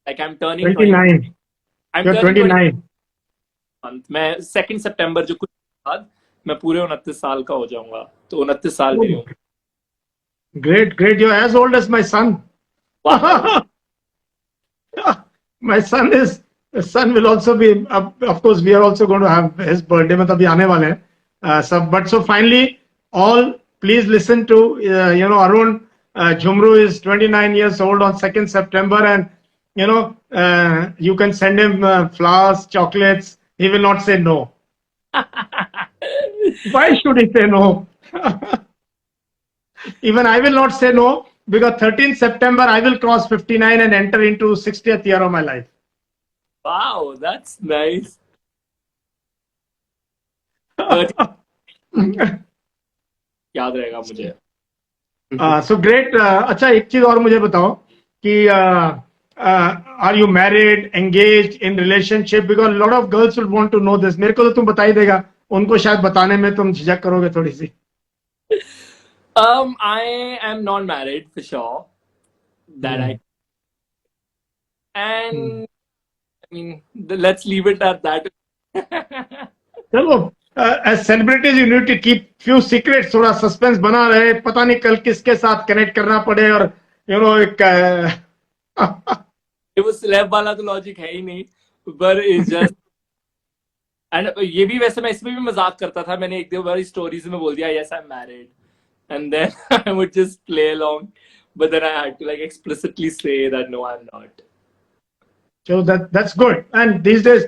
like I'm turning 20, 29. I'm You're turning 20 29. month, मैं 2 सितंबर जो कुछ बाद मैं पूरे 29 साल का हो जाऊंगा, तो 29 साल मेरी Oh, उम्र। great, great. You're as old as my son. वाह। My son will also be, of course, we are also going to have his birthday, मतलब ये आने वाले हैं, but so finally, all, please listen to, Arun, Jhumru is 29 years old on 2nd September, and, you can send him flowers, chocolates, he will not say no. Why should he say no? Even I will not say no, because 13th September I will cross 59 and enter into 60th year of my life. Wow, that's nice. 30 याद रहेगा मुझे। So great. अच्छा, एक चीज और मुझे बताओ कि are you married, engaged, in relationship? Because lot of girls will want to know this. मेरे को तो तुम बता ही देगा, उनको शायद बताने में तुम झिझक करोगे थोड़ी सी। I am not married for sure. That hmm, I, and I mean, let's leave it at that. चलो, as celebrities you need to keep few secrets, थोड़ा सस्पेंस बना रहे, पता नहीं कल किसके साथ कनेक्ट करना पड़े, और एक ये वो स्लैब वाला तो लॉजिक है ही नहीं, पर इज जस्ट, एंड ये भी वैसे मैं इसमें भी मजाक करता था। मैंने एक दो बार स्टोरीज में बोल दिया yes I am married, and then I would just play along, but then I had to like explicitly say that no, I'm not. So that's good. And these days,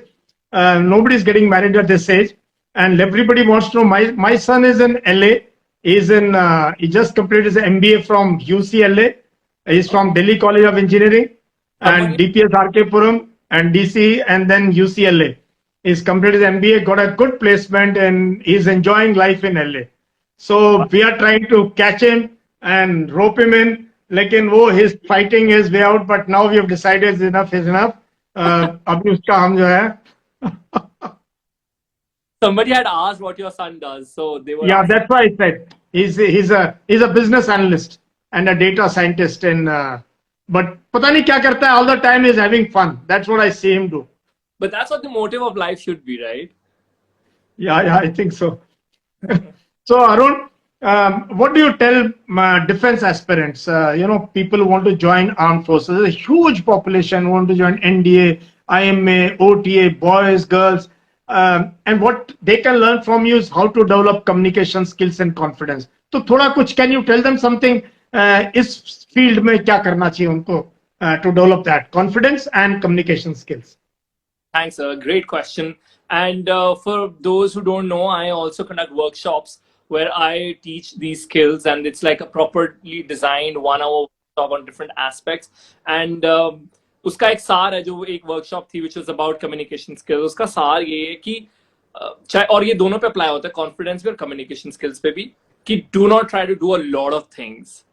nobody's getting married at this age, and everybody wants to know. My son is in LA. He's in. He just completed his MBA from UCLA. He's from Delhi College of Engineering Someone, and DPS RK Puram and DC, and then UCLA. He's completed his MBA, got a good placement, and he's enjoying life in LA. So we are trying to catch him and rope him in. लेकिन वो he's fighting his way out, but now we have decided enough is enough. अभी उसका हम जो है, somebody had asked what your son does, so they were yeah, asking. that's why I said he's a business analyst and a data scientist in, but पता नहीं क्या करता है, all the time is having fun. That's what I see him do. But that's what the motive of life should be, right? Yeah, I think so. So Arun, what do you tell defense aspirants? People who want to join armed forces. There's a huge population who want to join NDA, IMA, OTA, boys, girls, and what they can learn from you is how to develop communication skills and confidence. तो थोड़ा कुछ, can you tell them something? इस field में क्या करना चाहिए उनको to develop that confidence and communication skills? Thanks, sir. Great question. And for those who don't know, I also conduct workshops where I teach these skills, and it's like a properly designed 1 hour workshop on different aspects. And उसका एक सार है, जो एक workshop थी which was about communication skills. उसका सार ये है कि चाहे, और ये दोनों पे अप्लाई होता है, कॉन्फिडेंस पे और कम्युनिकेशन स्किल्स पे भी, कि do not try to do a lot of things.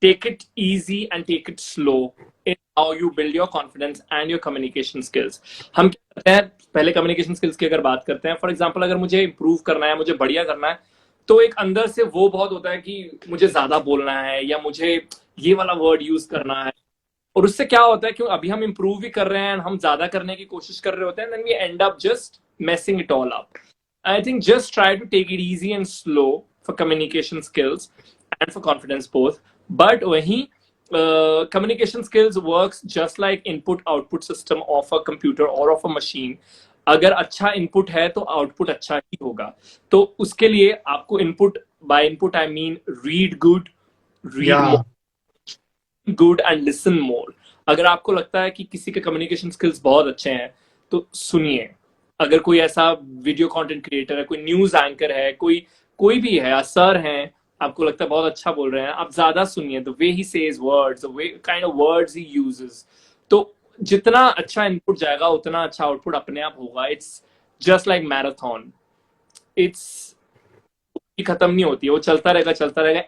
Take it easy and take it slow in how you build your confidence and your communication skills. हम क्या करते हैं, पहले communication skills की अगर बात करते हैं, फॉर एग्जाम्पल अगर मुझे improve करना है, मुझे बढ़िया करना है, तो एक अंदर से वो बहुत होता है कि मुझे ज्यादा बोलना है या मुझे ये वाला वर्ड यूज करना है, और उससे क्या होता है कि अभी हम improve भी कर रहे हैं, हम ज्यादा करने की कोशिश कर रहे होते हैं, then we end up just messing it all up. I think just try to take it easy and slow for communication skills and for confidence both. But वहीं communication skills works just like input output system of a computer or of a machine. अगर अच्छा input है तो output अच्छा ही होगा. तो उसके लिए आपको input, by input I mean read good, read good and listen more. अगर आपको लगता है कि किसी के कम्युनिकेशन स्किल्स बहुत अच्छे हैं तो सुनिए. अगर कोई ऐसा वीडियो कंटेंट क्रिएटर है, कोई न्यूज एंकर है, कोई भी है, सर हैं, आपको लगता है बहुत अच्छा बोल रहे हैं, आप ज्यादा सुनिए. The way he says words, the way kind of words he uses. तो जितना अच्छा इनपुट जाएगा उतना अच्छा आउटपुट अपने आप होगा. It's just like marathon. It's खत्म नहीं होती है, वो चलता रहेगा.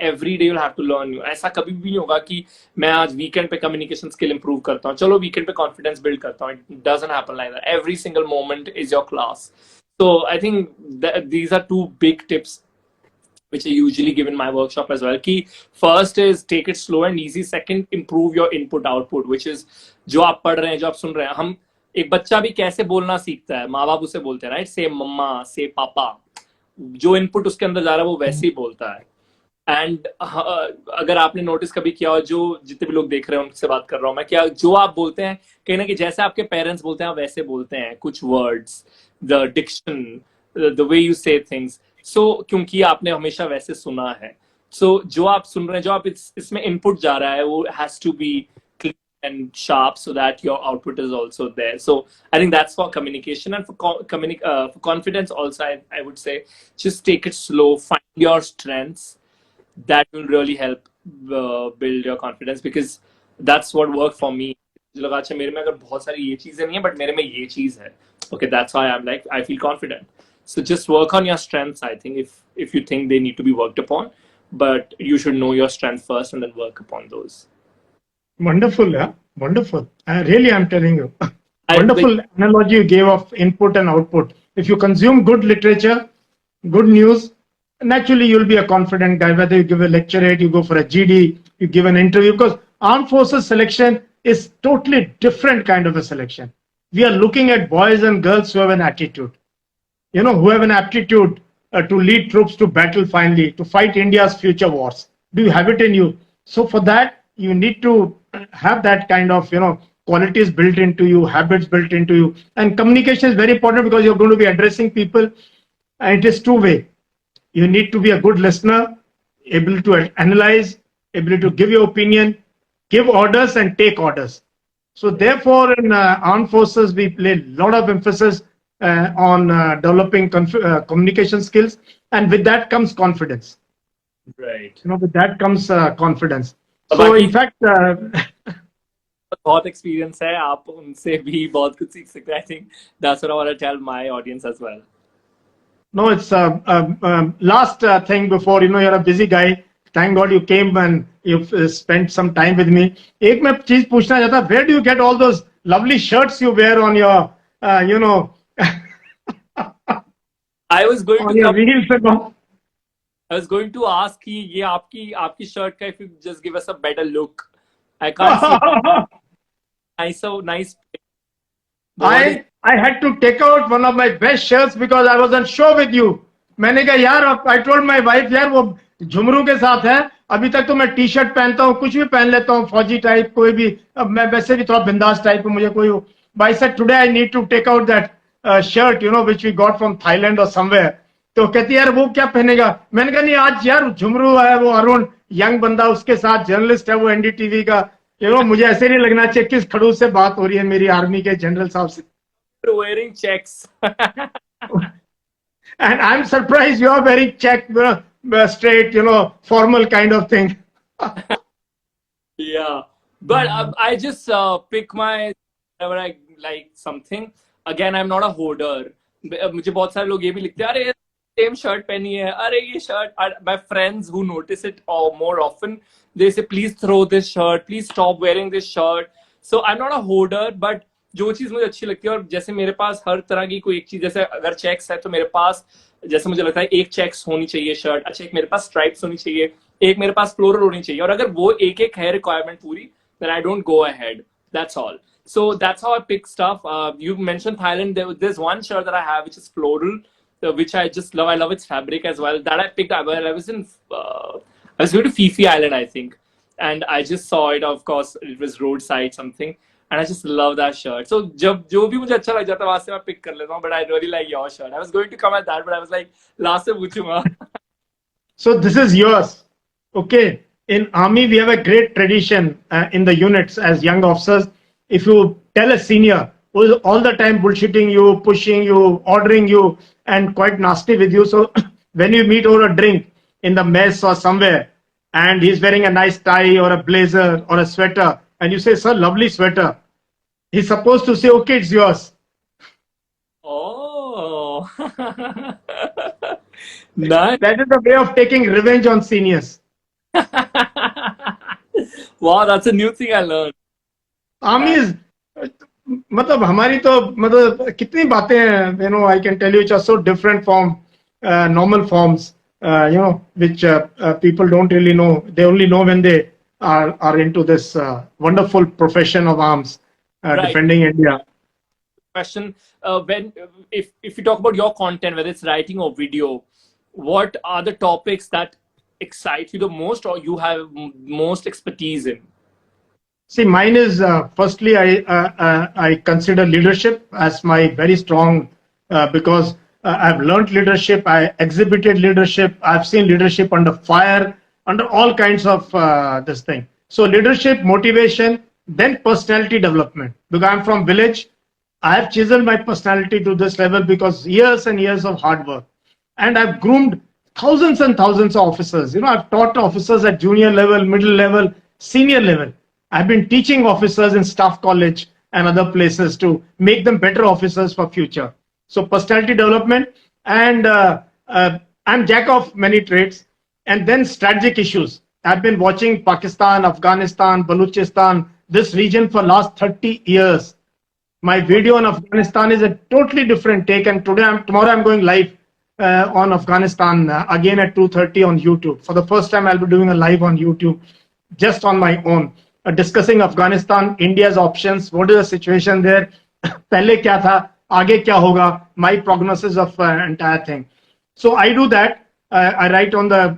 Every day you have to learn new. ऐसा कभी भी नहीं होगा कि मैं आज वीकेंड पे कम्युनिकेशन स्किल इंप्रूव करता हूँ, चलो वीकेंड पे कॉन्फिडेंस बिल्ड करता हूँ. It doesn't happen like that. Every single moment is your class. So I think these are two big tips which I usually give in my workshop as well. Key first is take it slow and easy. Second, improve your input output, which is जो आप पढ़ रहे हैं, जो आप सुन रहे हैं. हम एक बच्चा भी कैसे बोलना सीखता है, माँ बाप उसे बोलते हैं, राइट? से मम्मा, से पापा. जो इनपुट उसके अंदर जा रहा है वो वैसे ही बोलता है. एंड अगर आपने नोटिस कभी किया हो, जो जितने भी लोग देख रहे हैं उनसे बात कर रहा हूँ मैं, क्या जो आप बोलते हैं कहीं ना कहीं जैसे आपके पेरेंट्स बोलते हैं वैसे बोलते हैं. कुछ words, the diction, the way you say things. So क्योंकि आपने हमेशा वैसे सुना है. सो जो आप सुन रहे हैं, जो आप इसमें इनपुट जा रहा है, वो has to be clear and sharp so that your output is also there. So I think that's for communication. And for confidence also, I would say just take it slow, find your strengths. That will really help build your confidence, because that's what worked for me. मुझे लगा अच्छा मेरे में अगर बहुत सारी ये चीजें नहीं है बट मेरे में ये चीज है, okay, that's why I'm like I feel confident. So just work on your strengths. I think if you think they need to be worked upon, but you should know your strength first and then work upon those. Wonderful, yeah, wonderful. Really, I'm telling you, wonderful analogy you gave of input and output. If you consume good literature, good news, naturally you'll be a confident guy. Whether you give a lecturate, you go for a GD, you give an interview, because armed forces selection is totally different kind of a selection. We are looking at boys and girls who have an attitude, who have an aptitude to lead troops to battle finally, to fight India's future wars. Do you have it in you? So for that, you need to have that kind of, qualities built into you, habits built into you. And communication is very important because you're going to be addressing people, and it is two-way. You need to be a good listener, able to analyze, able to give your opinion, give orders and take orders. So therefore, in armed forces, we play a lot of emphasis on developing communication skills, and with that comes confidence. Right. With that comes confidence. So in fact, बहुत experience है, आप उनसे भी बहुत कुछ सीख सकते हैं. I think that's what I want to tell my audience as well. No, it's last thing before, you're a busy guy. Thank God you came and you've spent some time with me. एक मैं चीज पूछना चाहता, where do you get all those lovely shirts you wear on your, I was going on to your reels? I was going to ask कि ये आपकी shirt का, if you just give us a better look. I can't see nice. I had to take out one of my best shirts because I was on show with you. मैंने कहा यार, I told my wife, यार वो झुमरू के साथ है, अभी तक तो मैं टी शर्ट पहनता हूँ, कुछ भी पहन लेता हूँ, फौजी टाइप कोई भी. अब मैं वैसे भी थोड़ा बिंदास टाइप हूँ, मुझे कोई. But I said today I need to take out that shirt, which we got from Thailand or somewhere. तो कहती यार वो क्या पहनेगा. मैंने कहा नहीं, आज यार झुमरू है, वो अरुण यंग बंदा, उसके साथ जर्नलिस्ट है वो एनडीटीवी का. मुझे ऐसे नहीं लगना चाहिए किस खड़ूस से बात हो रही है मेरी आर्मी के जनरल साहब से. Wearing checks. And I'm surprised you are wearing check, straight, formal kind of thing. Yeah, but I just pick my whenever I like something. Again, I'm not a hoarder. मुझे बहुत सारे लोग ये भी लिखते हैं, अरे सेम शर्ट पहनी है, अरे ये shirt. My friends who notice it more often, they say please throw this shirt, please stop wearing this shirt. So I'm not a hoarder, but जो चीज मुझे अच्छी लगती है, और जैसे मेरे पास हर तरह की कोई एक चीज, जैसे अगर चेक्स है तो मेरे पास, जैसे मुझे लगता है एक चेक्स होनी चाहिए शर्ट, अच्छा एक मेरे पास स्ट्राइप्स होनी चाहिए, एक मेरे पास फ्लोरल होनी चाहिए, और अगर वो एक है रिक्वायरमेंट पूरी, then I don't go ahead. That's all. So that's how I pick stuff. You mentioned Thailand. There's one shirt that I have which is floral, which I just love. I love its fabric as well. That I picked up while I was in. I was going to Phi Phi Island, I think. and I just saw it. Of course, it was roadside something, and I just love that shirt. So जब जो भी मुझे अच्छा लग जाता है वहां से मैं pick कर लेता हूँ. But I really like your shirt. I was going to come at that, but I was like last से पूछूंगा. So this is yours. Okay. In army, we have a great tradition in the units as young officers. If you tell a senior who is all the time bullshitting you, pushing you, ordering you, and quite nasty with you, so when you meet over a drink in the mess or somewhere, and he's wearing a nice tie or a blazer or a sweater, and you say, "Sir, lovely sweater," he's supposed to say, "Okay, it's yours." Oh, nice. That is the way of taking revenge on seniors. Wow, that's a new thing I learned. Army is मतलब हमारी तो मतलब कितनी बातें हैं, you know, I can tell you which are so different from normal forms, you know, which people don't really know. They only know when they are into this wonderful profession of arms, Right. defending India. Question: when if you talk about your content, whether it's writing or video, what are the topics that excite you the most, or you have most expertise in? See, mine is firstly, I consider leadership as my very strong because I've learned leadership, I exhibited leadership, I've seen leadership under fire, under all kinds of this thing. So leadership, motivation, then personality development. Because I'm from village, I have chiseled my personality to this level because years and years of hard work, and I've groomed thousands and thousands of officers. You know, I've taught officers at junior level, middle level, senior level. I've been teaching officers in staff college and other places to make them better officers for future. So personality development, and I'm jack of many trades. And then strategic issues. I've been watching Pakistan, Afghanistan, Balochistan, this region for last 30 years. My video on Afghanistan is a totally different take, and tomorrow I'm going live on Afghanistan again at 2:30 on YouTube. For the first time, I'll be doing a live on YouTube just on my own. Discussing Afghanistan, India's options, what is the situation there, पहले क्या था, आगे क्या होगा, my prognosis of entire thing. So I do that. I write on the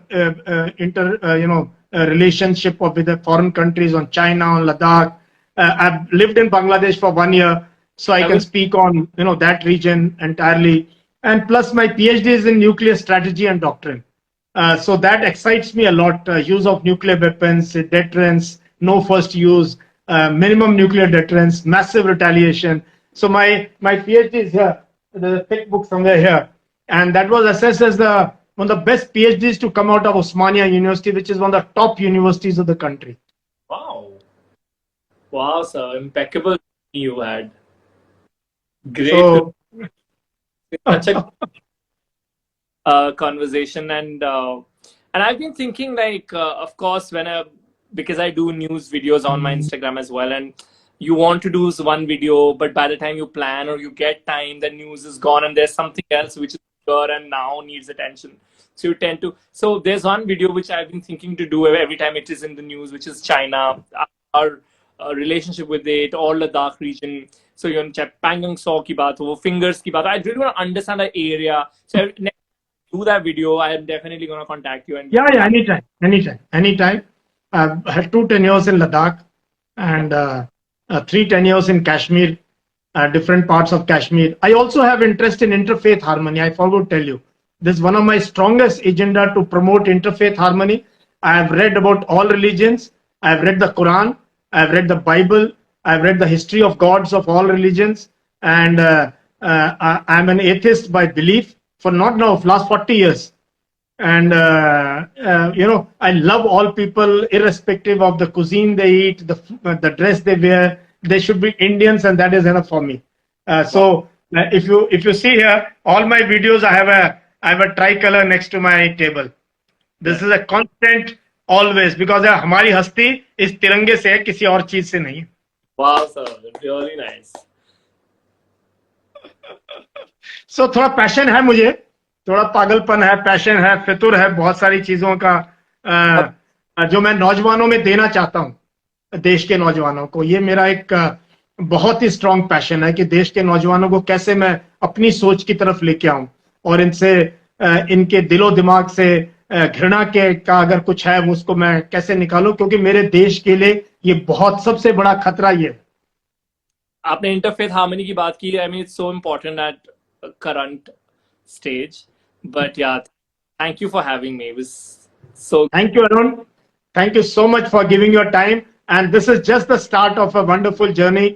relationship with the foreign countries, on China, on Ladakh. I've lived in Bangladesh for 1 year, so I can speak on that region entirely. And plus my PhD is in nuclear strategy and doctrine. So that excites me a lot. Use of nuclear weapons, deterrence, no first use, minimum nuclear deterrence, massive retaliation. So my PhD is here, the thick book somewhere here, and that was assessed as one of the best PhDs to come out of Osmania University, which is one of the top universities of the country. Wow, sir, impeccable you had. Great. So, such a conversation, and I've been thinking, like, of course, because I do news videos on my Instagram as well, and you want to do one video, but by the time you plan or you get time, the news is gone and there's something else which is bigger and now needs attention. So you tend to. So there's one video which I've been thinking to do every time it is in the news, which is China, our relationship with it, or Ladakh region. So you know, Pangang Saw ki baat ho, fingers ki baat ho. I really want to understand the area. So next time I do that video, I am definitely going to contact you. And yeah, anytime. I've had 2 tenures in Ladakh and 3 tenures in Kashmir, different parts of Kashmir. I also have interest in interfaith harmony. I forgot to tell you. This is one of my strongest agenda to promote interfaith harmony. I have read about all religions. I have read the Quran. I have read the Bible. I have read the history of gods of all religions. And I'm an atheist by belief for not now, last 40 years. And I love all people irrespective of the cuisine they eat, the dress they wear. They should be Indians, and that is enough for me. So if you see here, all my videos, I have a tricolor next to my table. This is a constant always, because हमारी हस्ती इस तिरंगे से है, किसी और चीज से नहीं. Wow, sir, really nice. So थोड़ा पैशन है मुझे, थोड़ा पागलपन है, पैशन है, फितुर है, बहुत सारी चीजों का जो मैं नौजवानों में देना चाहता हूँ, देश के नौजवानों को. ये मेरा एक बहुत ही स्ट्रॉन्ग पैशन है कि देश के नौजवानों को कैसे मैं अपनी सोच की तरफ लेके आऊं और इनसे इनके दिलो दिमाग से घृणा के का अगर कुछ है वो उसको मैं कैसे निकालूं, क्योंकि मेरे देश के लिए ये बहुत सबसे बड़ा खतरा ये है। आपने इंटरफेथ हार्मनी की बात की। I mean it's so important at current stage, but yeah thank you for having me, was so Thank you, Arun. Thank you so much for giving your time. And this is just the start of a wonderful journey.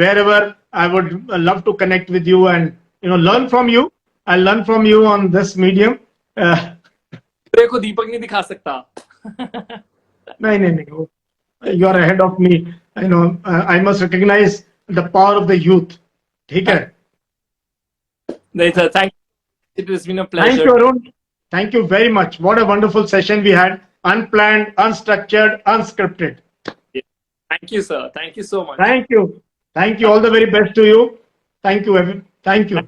Wherever I would love to connect with you and learn from you. I learn from you on this medium. मेरे को दीपक नहीं दिखा सकता। नहीं नहीं नहीं, you are ahead of me. I must recognize the power of the youth. ठीक है। नहीं sir, thank you, it has been a Thank pleasure. you, Arun. Thank you very much. What a wonderful session we had. Unplanned, unstructured, unscripted. Thank you sir, thank you so much. Thank you. Thank you. All the very best to you. Thank you. Thank you.